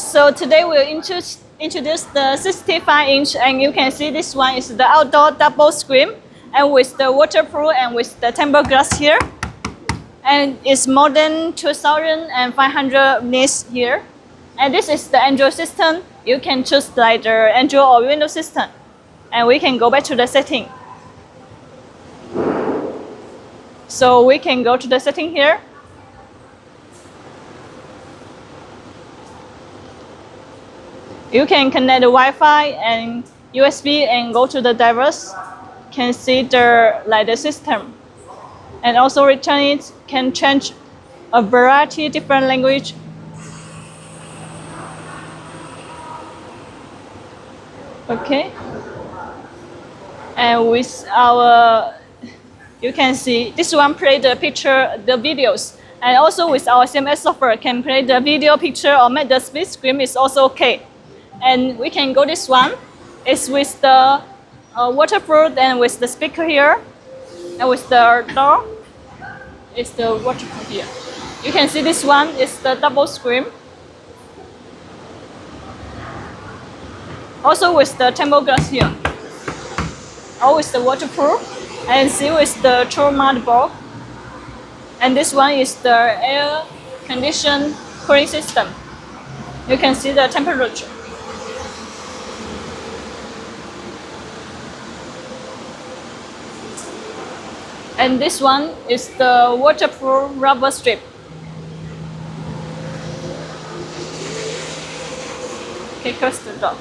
So today we'll introduce the 65-inch, and you can see this one is the outdoor double screen, and with the waterproof and with the tempered glass here, and it's more than 2,500 nits here. And this is the Android system. You can choose like the Android or Windows system, and we can go back to the setting. So we can go to the setting here. You can connect the Wi-Fi and USB and go to the device. Can see the system, and also return it. Can change a variety of different language. Okay. And with our, you can see this one play the picture, the videos, and also with our CMS software can play the video, picture, or make the split screen is also okay. And we can go this one. It's with the waterproof and with the speaker here, and with the door. It's the waterproof here. You can see this one is the double screen. Also with the tempered glass here. All with the waterproof, and see with the true motherboard. And this one is the air condition cooling system. You can see the temperature. And this one is the waterproof rubber strip. Okay, close the door.